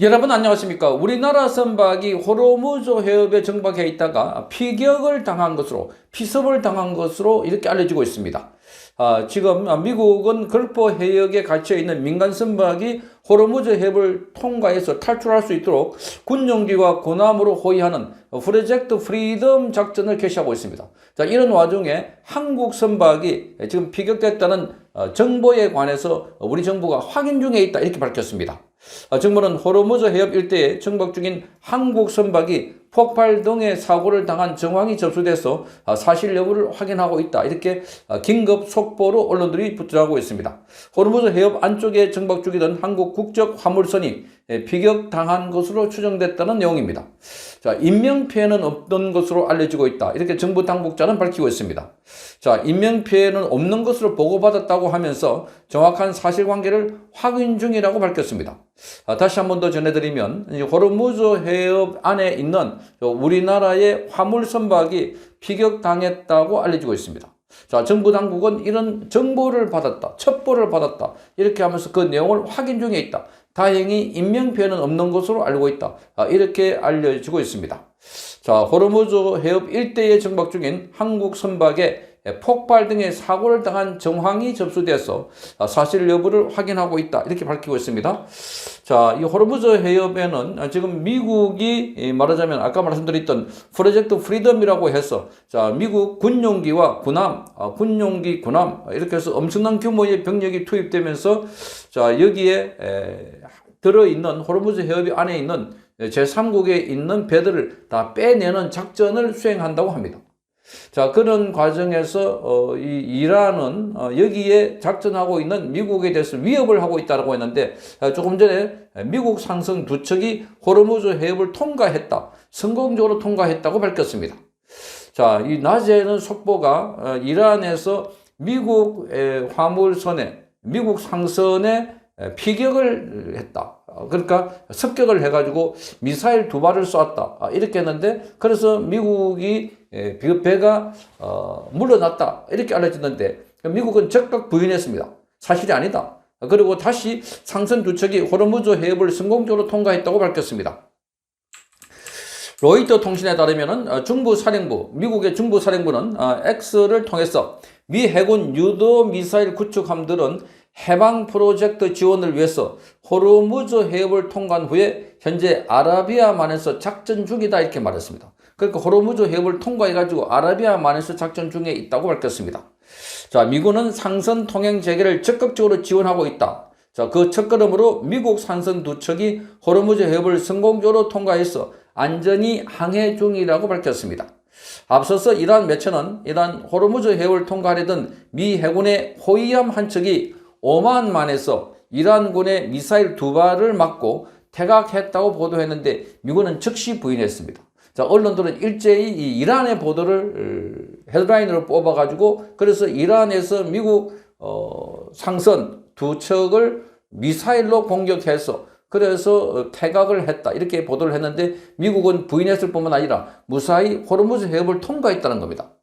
여러분 안녕하십니까? 우리나라 선박이 호르무즈 해협에 정박해 있다가 피격을 당한 것으로, 피습을 당한 것으로 이렇게 알려지고 있습니다. 지금 미국은 걸프 해역에 갇혀 있는 민간 선박이 호르무즈 해협을 통과해서 탈출할 수 있도록 군용기와 군함으로 호위하는 프로젝트 프리덤 작전을 개시하고 있습니다. 자, 이런 와중에 한국 선박이 지금 피격됐다는 정보에 관해서 우리 정부가 확인 중에 있다 이렇게 밝혔습니다. 정부는 호르무즈 해협 일대에 정박 중인 한국 선박이 폭발 등의 사고를 당한 정황이 접수돼서 사실 여부를 확인하고 있다. 이렇게 긴급 속보로 언론들이 보도하고 있습니다. 호르무즈 해협 안쪽에 정박 중이던 한국 국적 화물선이 피격당한 것으로 추정됐다는 내용입니다. 자, 인명피해는 없던 것으로 알려지고 있다. 이렇게 정부 당국자는 밝히고 있습니다. 자, 인명피해는 없는 것으로 보고받았다고 하면서 정확한 사실관계를 확인 중이라고 밝혔습니다. 다시 한 번 더 전해드리면 호르무즈 해협 안에 있는 우리나라의 화물 선박이 피격당했다고 알려지고 있습니다. 자, 정부 당국은 이런 정보를 받았다, 첩보를 받았다 이렇게 하면서 그 내용을 확인 중에 있다. 다행히 인명피해는 없는 것으로 알고 있다. 이렇게 알려지고 있습니다. 자, 호르무즈 해협 일대에 정박 중인 한국 선박에 폭발 등의 사고를 당한 정황이 접수돼서 사실 여부를 확인하고 있다. 이렇게 밝히고 있습니다. 자, 이 호르무즈 해협에는 지금 미국이 말하자면 아까 말씀드렸던 프로젝트 프리덤이라고 해서 자, 미국 군용기와 군함, 군용기, 군함 이렇게 해서 엄청난 규모의 병력이 투입되면서 자, 여기에 들어있는 호르무즈 해협 안에 있는 제3국에 있는 배들을 다 빼내는 작전을 수행한다고 합니다. 자, 그런 과정에서 이 이란은 여기에 작전하고 있는 미국에 대해서 위협을 하고 있다고 했는데 조금 전에 미국 상승 두 척이 호르무즈 해협을 통과했다, 성공적으로 통과했다고 밝혔습니다. 자, 이 낮에는 속보가 이란에서 미국 화물선에, 미국 상선에 피격을 했다. 그러니까 습격을 해가지고 미사일 2발을 쏘았다. 이렇게 했는데 그래서 미국이 배가 물러났다. 이렇게 알려졌는데 미국은 즉각 부인했습니다. 사실이 아니다. 그리고 다시 상선 두 척이 호르무즈 해협을 성공적으로 통과했다고 밝혔습니다. 로이터 통신에 따르면 미국의 중부 사령부는 X를 통해서 미 해군 유도 미사일 구축함들은 해방 프로젝트 지원을 위해서 호르무즈 해협을 통과한 후에 현재 아라비아만에서 작전 중이다 이렇게 말했습니다. 그러니까 호르무즈 해협을 통과해가지고 아라비아만에서 작전 중에 있다고 밝혔습니다. 자, 미군은 상선 통행 재개를 적극적으로 지원하고 있다. 자, 그 첫걸음으로 미국 상선 두 척이 호르무즈 해협을 성공적으로 통과해서 안전히 항해 중이라고 밝혔습니다. 앞서서 이란 매체는 이란 호르무즈 해협을 통과하려던 미 해군의 호위함 한 척이 오만만에서 이란군의 미사일 2발을 맞고 퇴각했다고 보도했는데 미군은 즉시 부인했습니다. 자, 언론들은 일제히 이 이란의 보도를 헤드라인으로 뽑아가지고 그래서 이란에서 미국 상선 두 척을 미사일로 공격해서 그래서 퇴각을 했다 이렇게 보도를 했는데 미국은 부인했을 뿐만 아니라 무사히 호르무즈 해협을 통과했다는 겁니다.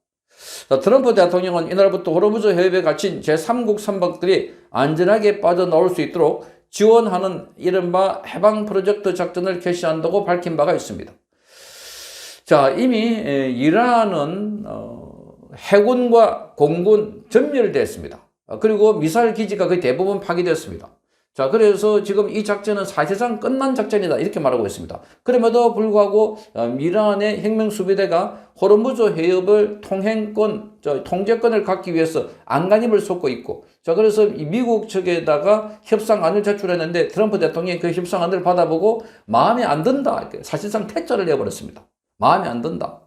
자, 트럼프 대통령은 이날부터 호르무즈 해협에 갇힌 제3국 선박들이 안전하게 빠져나올 수 있도록 지원하는 이른바 해방 프로젝트 작전을 개시한다고 밝힌 바가 있습니다. 자, 이미 이란은 해군과 공군 전멸됐습니다. 그리고 미사일 기지가 거의 대부분 파괴됐습니다. 자, 그래서 지금 이 작전은 사실상 끝난 작전이다 이렇게 말하고 있습니다. 그럼에도 불구하고 이란의 혁명수비대가 호르무즈 해협을 통제권을 갖기 위해서 안간힘을 쏟고 있고 자, 그래서 미국 측에다가 협상안을 제출했는데 트럼프 대통령이 그 협상안을 받아보고 마음에 안 든다. 사실상 퇴짜를 내버렸습니다. 마음에 안 든다.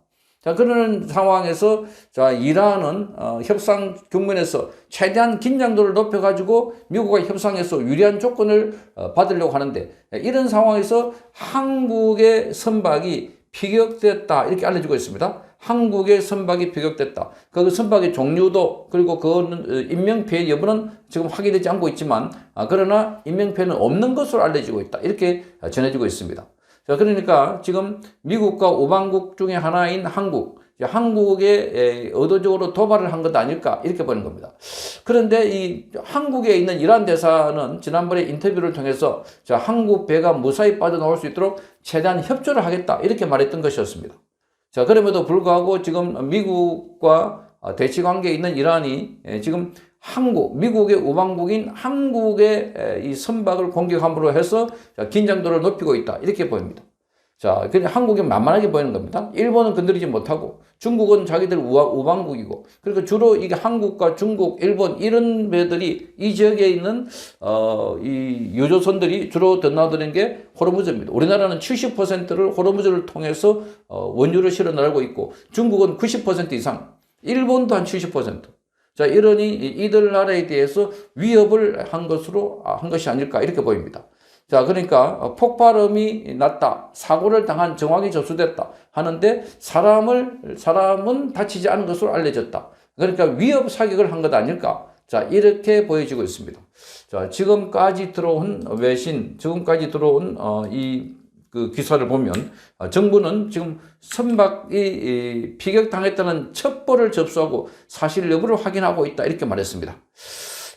자, 그런 상황에서 자, 이란은 협상局면에서 최대한 긴장도를 높여가지고 미국과 협상에서 유리한 조건을 받으려고 하는데 이런 상황에서 한국의 선박이 피격됐다 이렇게 알려지고 있습니다. 한국의 선박이 피격됐다. 그 선박의 종류도 그리고 그 인명피해 여부는 지금 확인되지 않고 있지만 그러나 인명피해는 없는 것으로 알려지고 있다. 이렇게 전해지고 있습니다. 자, 그러니까 지금 미국과 우방국 중에 하나인 한국, 이제 한국에 의도적으로 도발을 한 것 아닐까 이렇게 보는 겁니다. 그런데 이 한국에 있는 이란 대사는 지난번에 인터뷰를 통해서 자, 한국 배가 무사히 빠져나올 수 있도록 최대한 협조를 하겠다 이렇게 말했던 것이었습니다. 자, 그럼에도 불구하고 지금 미국과 대치 관계에 있는 이란이 지금 미국의 우방국인 한국의 이 선박을 공격함으로 해서 긴장도를 높이고 있다 이렇게 보입니다. 자, 그냥 한국이 만만하게 보이는 겁니다. 일본은 건드리지 못하고 중국은 자기들 우방국이고 그러니까 주로 이게 한국과 중국, 일본 이런 배들이 이 지역에 있는 이 유조선들이 주로 드나드는 게 호르무즈입니다. 우리나라는 70%를 호르무즈를 통해서 원유를 실어 나르고 있고 중국은 90% 이상, 일본도 한 70%. 자, 이러니 이들 나라에 대해서 위협을 한 것이 아닐까 이렇게 보입니다. 자, 그러니까 폭발음이 났다, 사고를 당한 정황이 접수됐다 하는데 사람은 다치지 않은 것으로 알려졌다. 그러니까 위협 사격을 한 것 아닐까? 자, 이렇게 보여지고 있습니다. 자, 지금까지 들어온 그 기사를 보면 정부는 지금 선박이 피격당했다는 첩보를 접수하고 사실 여부를 확인하고 있다 이렇게 말했습니다.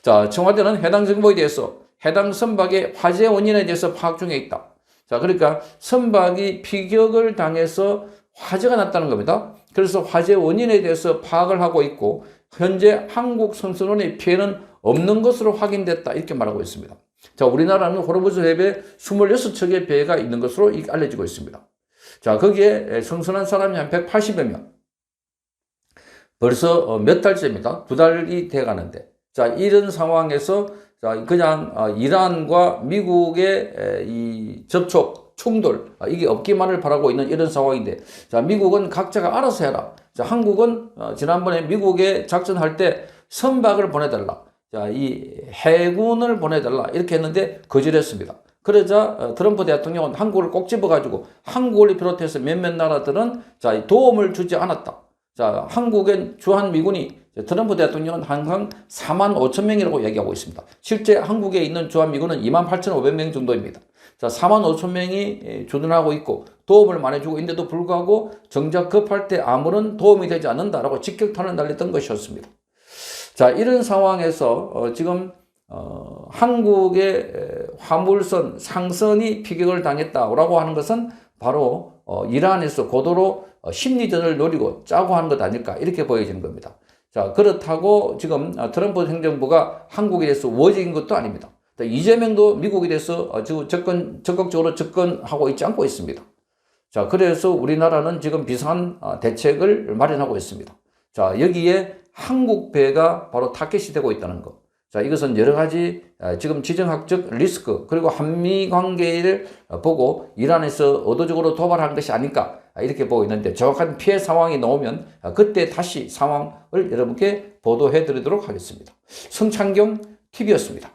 자, 청와대는 해당 정보에 대해서 해당 선박의 화재 원인에 대해서 파악 중에 있다. 자, 그러니까 선박이 피격을 당해서 화재가 났다는 겁니다. 그래서 화재 원인에 대해서 파악을 하고 있고 현재 한국 선선원의 피해는 없는 것으로 확인됐다 이렇게 말하고 있습니다. 자, 우리나라는 호르무즈 해변에 26척의 배가 있는 것으로 알려지고 있습니다. 자, 거기에 선선한 사람이 한 180여 명. 벌써 몇 달째입니다. 2달이 돼 가는데. 자, 이런 상황에서 자, 그냥 이란과 미국의 이 접촉, 충돌, 이게 없기만을 바라고 있는 이런 상황인데, 자, 미국은 각자가 알아서 해라. 자, 한국은 지난번에 미국에 작전할 때 선박을 보내달라. 자, 이 해군을 보내달라. 이렇게 했는데 거절했습니다. 그러자 트럼프 대통령은 한국을 꼭 집어가지고 한국을 비롯해서 몇몇 나라들은 자, 도움을 주지 않았다. 자, 한국엔 주한미군이 트럼프 대통령은 항상 4만 5천 명이라고 얘기하고 있습니다. 실제 한국에 있는 주한미군은 2만 8,500명 정도입니다. 자, 4만 5천 명이 주둔하고 있고 도움을 많이 주고 있는데도 불구하고 정작 급할 때 아무런 도움이 되지 않는다라고 직격탄을 날렸던 것이었습니다. 자, 이런 상황에서 지금 한국의 화물선 상선이 피격을 당했다라고 하는 것은 바로 이란에서 고도로 심리전을 노리고 짜고 하는 것 아닐까 이렇게 보여지는 겁니다. 자, 그렇다고 지금 트럼프 행정부가 한국에 대해서 우호적인 것도 아닙니다. 이재명도 미국에 대해서 적극적으로 접근하고 있지 않고 있습니다. 자, 그래서 우리나라는 지금 비상한 대책을 마련하고 있습니다. 자, 여기에 한국 배가 바로 타겟이 되고 있다는 것. 자, 이것은 여러 가지 지금 지정학적 리스크 그리고 한미 관계를 보고 이란에서 의도적으로 도발한 것이 아닐까 이렇게 보고 있는데 정확한 피해 상황이 나오면 그때 다시 상황을 여러분께 보도해 드리도록 하겠습니다. 성창경 TV였습니다.